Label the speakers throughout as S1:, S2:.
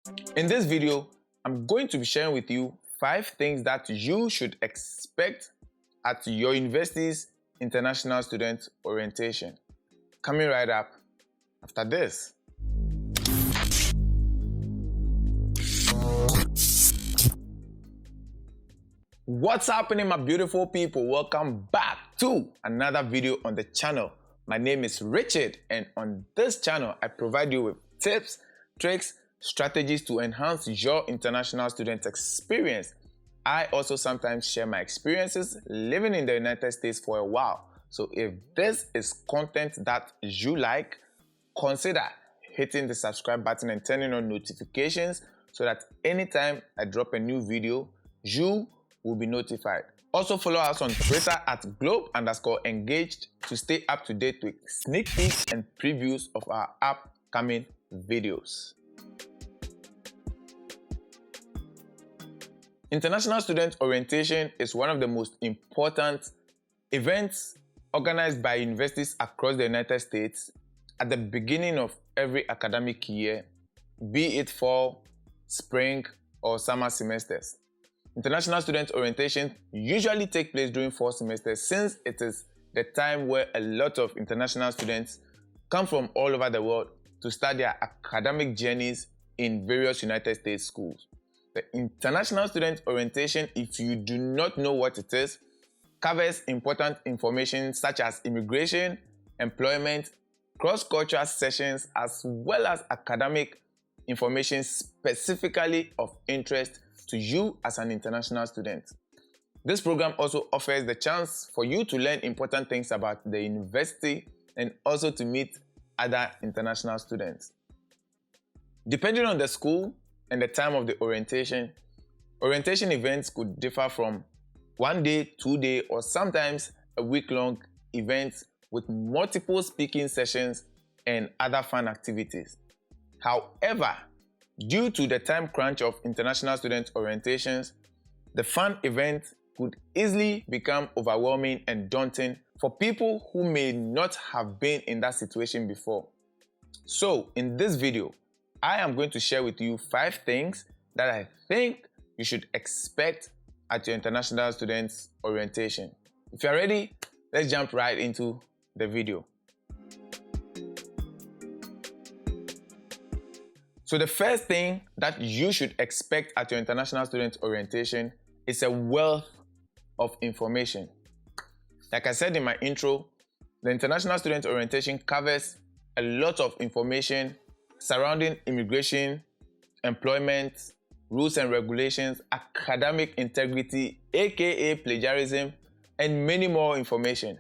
S1: In this video, I'm going to be sharing with you 5 things that you should expect at your university's International Student Orientation. Coming right up after this. What's happening, my beautiful people? Welcome back to another video on the channel. My name is Richard, and on this channel, I provide you with tips, tricks, strategies to enhance your international student experience. I also sometimes share my experiences living in the United States for a while. So if this is content that you like, consider hitting the subscribe button and turning on notifications so that anytime I drop a new video, you will be notified. Also follow us on Twitter at globe_engaged to stay up to date with sneak peeks and previews of our upcoming videos. International Student Orientation is one of the most important events organized by universities across the United States at the beginning of every academic year, be it fall, spring, or summer semesters. International Student Orientation usually takes place during fall semesters since it is the time where a lot of international students come from all over the world to start their academic journeys in various United States schools. The International Student Orientation, if you do not know what it is, covers important information such as immigration, employment, cross-cultural sessions, as well as academic information specifically of interest to you as an international student. This program also offers the chance for you to learn important things about the university and also to meet other international students. Depending on the school and the time of the orientation events could differ from 1 day, 2 day, or sometimes a week-long events with multiple speaking sessions and other fun activities. However, due to the time crunch of international student orientations, the fun event could easily become overwhelming and daunting for people who may not have been in that situation before. So, in this video, I am going to share with you 5 things that I think you should expect at your international students orientation. If you're ready, let's jump right into the video. So the first thing that you should expect at your international student orientation is a wealth of information. Like I said in my intro, the international student orientation covers a lot of information surrounding immigration, employment, rules and regulations, academic integrity, aka plagiarism, and many more information.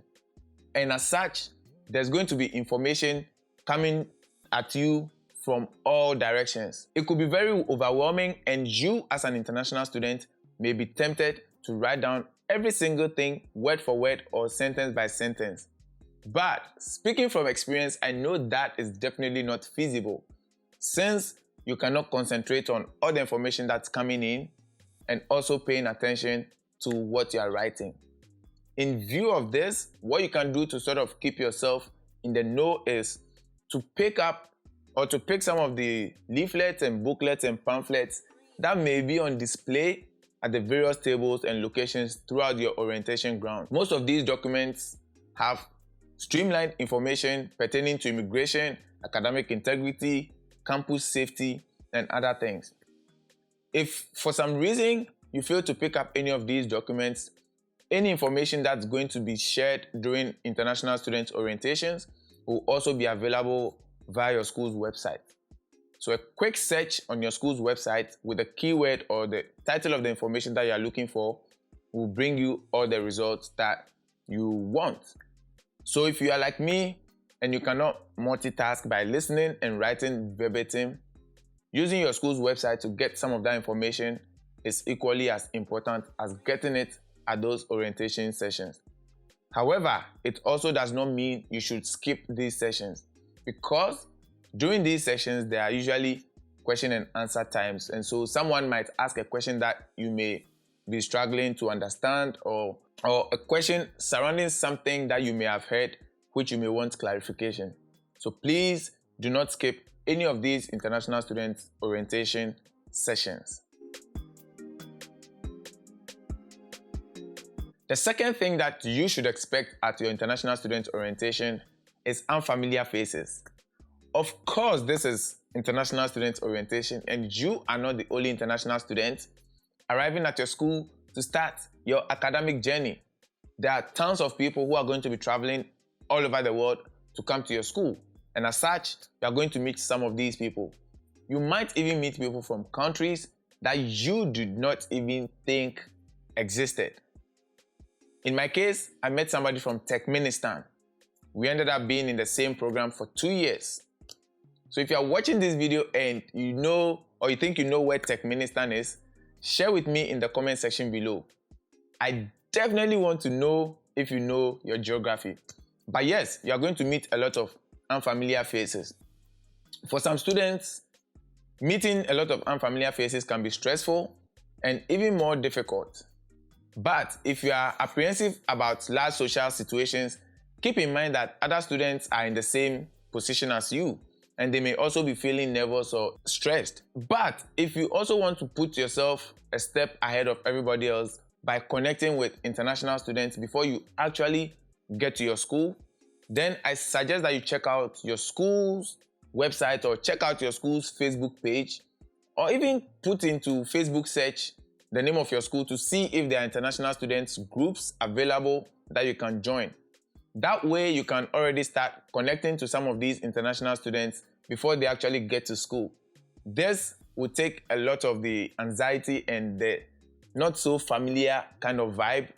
S1: And as such, there's going to be information coming at you from all directions. It could be very overwhelming, and you as an international student may be tempted to write down every single thing word for word or sentence by sentence. But speaking from experience, I know that is definitely not feasible, since you cannot concentrate on all the information that's coming in and also paying attention to what you are writing. In view of this, what you can do to sort of keep yourself in the know is to pick up or to pick some of the leaflets and booklets and pamphlets that may be on display at the various tables and locations throughout your orientation ground. Most of these documents have streamlined information pertaining to immigration, academic integrity, campus safety, and other things. If for some reason you fail to pick up any of these documents, any information that's going to be shared during international student orientations will also be available via your school's website. So a quick search on your school's website with the keyword or the title of the information that you are looking for will bring you all the results that you want. So if you are like me and you cannot multitask by listening and writing verbatim, using your school's website to get some of that information is equally as important as getting it at those orientation sessions. However, it also does not mean you should skip these sessions, because during these sessions there are usually question and answer times, and so someone might ask a question that you may be struggling to understand, or a question surrounding something that you may have heard which you may want clarification. So please do not skip any of these international student orientation sessions. The second thing that you should expect at your international student orientation is unfamiliar faces. Of course, this is international student orientation, and you are not the only international student arriving at your school to start your academic journey. There are tons of people who are going to be traveling all over the world to come to your school, and as such, you are going to meet some of these people. You might even meet people from countries that you did not even think existed. In my case, I met somebody from Turkmenistan. We ended up being in the same program for 2 years. So if you are watching this video and you know or you think you know where Turkmenistan is, share with me in the comment section below. I definitely want to know if you know your geography. But yes, you are going to meet a lot of unfamiliar faces. For some students, meeting a lot of unfamiliar faces can be stressful and even more difficult. But if you are apprehensive about large social situations, keep in mind that other students are in the same position as you, and they may also be feeling nervous or stressed. But if you also want to put yourself a step ahead of everybody else by connecting with international students before you actually get to your school, then I suggest that you check out your school's website or check out your school's Facebook page, or even put into Facebook search the name of your school to see if there are international students groups available that you can join. That way you can already start connecting to some of these international students before they actually get to school. This will take a lot of the anxiety and the not so familiar kind of vibe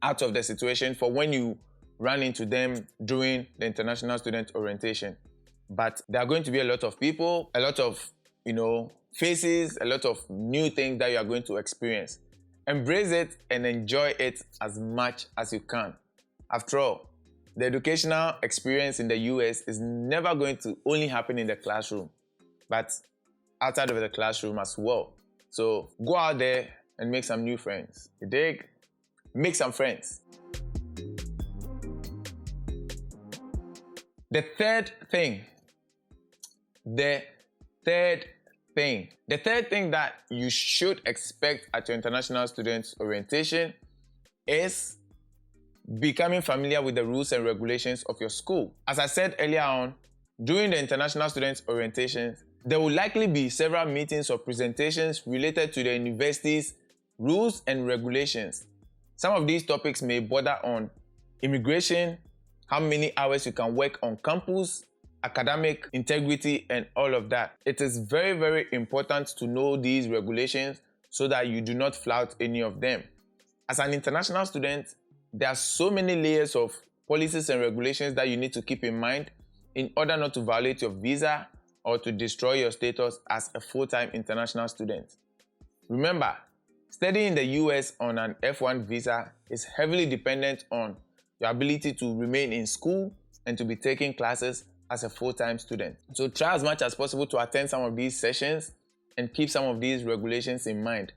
S1: out of the situation for when you run into them during the international student orientation. But there are going to be a lot of people, a lot of, faces, a lot of new things that you are going to experience. Embrace it and enjoy it as much as you can. After all, the educational experience in the US is never going to only happen in the classroom, but outside of the classroom as well. So go out there and make some new friends. You dig? Make some friends. The third thing that you should expect at your international students orientation is becoming familiar with the rules and regulations of your school. As I said earlier on, during the international students orientation, there will likely be several meetings or presentations related to the university's rules and regulations. Some of these topics may border on immigration, how many hours you can work on campus, academic integrity, and all of that. It is very, very important to know these regulations so that you do not flout any of them. As an international student, there are so many layers of policies and regulations that you need to keep in mind in order not to violate your visa or to destroy your status as a full-time international student. Remember, studying in the US on an F1 visa is heavily dependent on your ability to remain in school and to be taking classes as a full-time student. So try as much as possible to attend some of these sessions and keep some of these regulations in mind.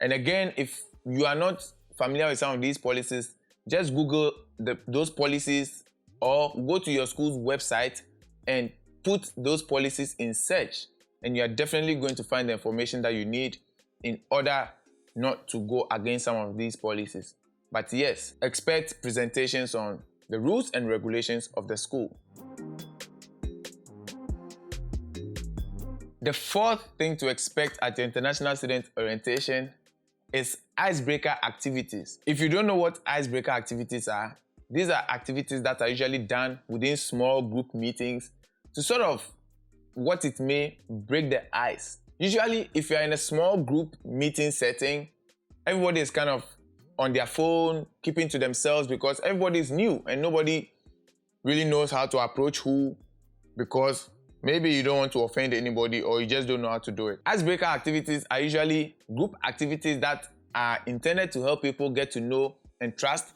S1: And again, if you are not familiar with some of these policies, just Google those policies or go to your school's website and put those policies in search, and you are definitely going to find the information that you need in order not to go against some of these policies. But yes, expect presentations on the rules and regulations of the school. The fourth thing to expect at your international student orientation is icebreaker activities. If you don't know what icebreaker activities are, these are activities that are usually done within small group meetings to sort of, what it may, break the ice. Usually, if you're in a small group meeting setting, everybody is kind of on their phone, keeping to themselves because everybody is new and nobody really knows how to approach who, because maybe you don't want to offend anybody or you just don't know how to do it. Icebreaker activities are usually group activities that are intended to help people get to know and trust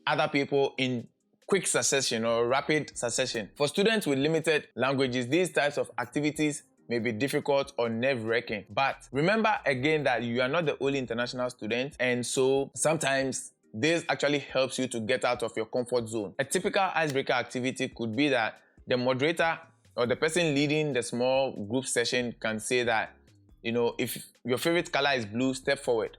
S1: other people in quick succession or rapid succession. For students with limited languages, these types of activities may be difficult or nerve-wracking. But remember again that you are not the only international student, and so sometimes this actually helps you to get out of your comfort zone. A typical icebreaker activity could be that the moderator or the person leading the small group session can say that, if your favorite color is blue, step forward.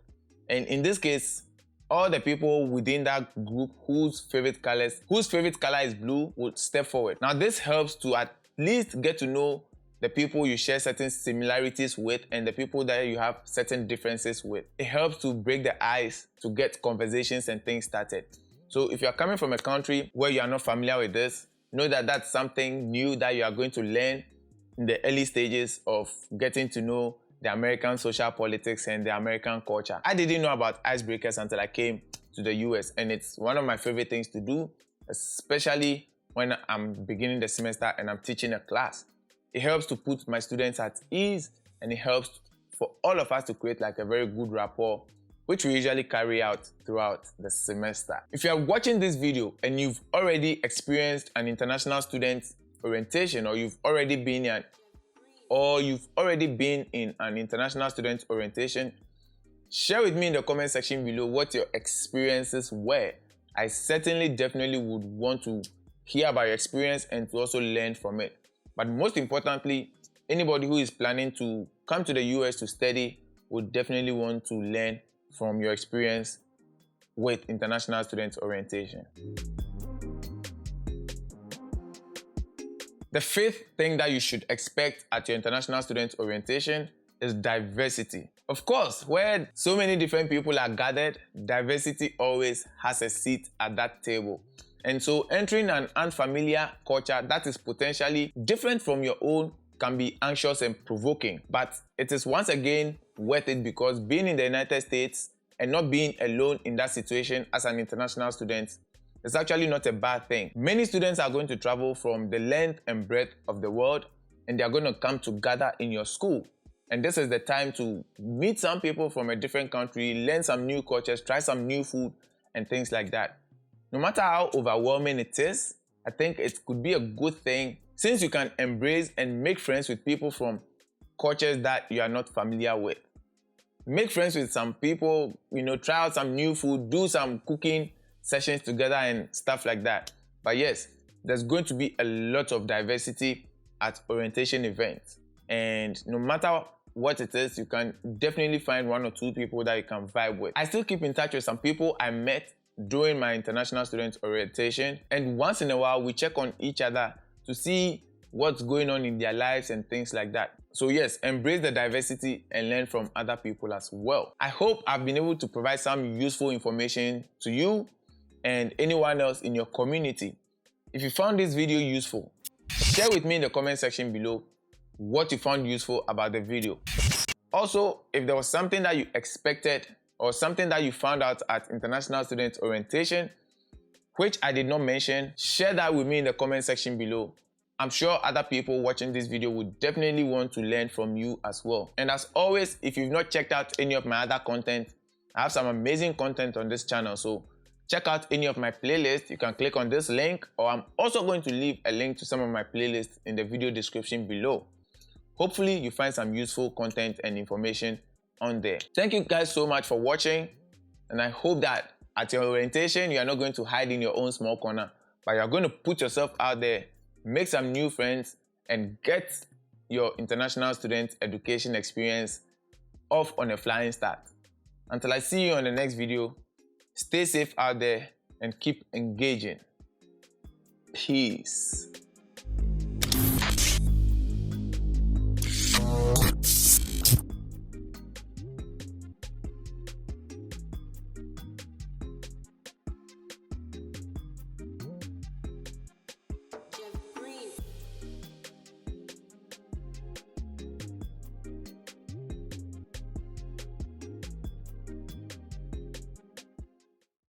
S1: And in this case, all the people within that group whose favorite color is blue would step forward. Now this helps to at least get to know the people you share certain similarities with and the people that you have certain differences with. It helps to break the ice, to get conversations and things started. So if you are coming from a country where you are not familiar with this, know that that's something new that you are going to learn in the early stages of getting to know the American social politics and the American culture. I didn't know about icebreakers until I came to the US, and it's one of my favorite things to do, especially when I'm beginning the semester and I'm teaching a class. It helps to put my students at ease, and it helps for all of us to create like a very good rapport, which we usually carry out throughout the semester. If you are watching this video and you've already experienced an international student orientation, or you've already been in an international student orientation, share with me in the comment section below what your experiences were. I definitely would want to hear about your experience and to also learn from it. But most importantly, anybody who is planning to come to the US to study would definitely want to learn from your experience with international student orientation. The fifth thing that you should expect at your international student orientation is diversity. Of course, where so many different people are gathered, diversity always has a seat at that table. And so entering an unfamiliar culture that is potentially different from your own can be anxious and provoking. But it is once again worth it, because being in the United States and not being alone in that situation as an international student is actually not a bad thing. Many students are going to travel from the length and breadth of the world, and they are going to come together in your school. And this is the time to meet some people from a different country, learn some new cultures, try some new food and things like that. No matter how overwhelming it is, I think it could be a good thing, since you can embrace and make friends with people from cultures that you are not familiar with. Make friends with some people, try out some new food, do some cooking sessions together and stuff like that. But yes, there's going to be a lot of diversity at orientation events. And no matter what it is, you can definitely find one or two people that you can vibe with. I still keep in touch with some people I met during my international student orientation, and once in a while we check on each other to see what's going on in their lives and things like that. So yes, embrace the diversity and learn from other people as well. I hope I've been able to provide some useful information to you and anyone else in your community. If you found this video useful, share with me in the comment section below what you found useful about the video. Also, if there was something that you expected or something that you found out at international student orientation which I did not mention, share that with me in the comment section below. I'm sure other people watching this video would definitely want to learn from you as well. And as always, if you've not checked out any of my other content, I have some amazing content on this channel, so check out any of my playlists. You can click on this link, or I'm also going to leave a link to some of my playlists in the video description below. Hopefully you find some useful content and information on there. Thank you guys so much for watching, and I hope that at your orientation you are not going to hide in your own small corner, but you are going to put yourself out there, make some new friends, and get your international student education experience off on a flying start. Until I see you on the next video, stay safe out there and keep engaging. Peace.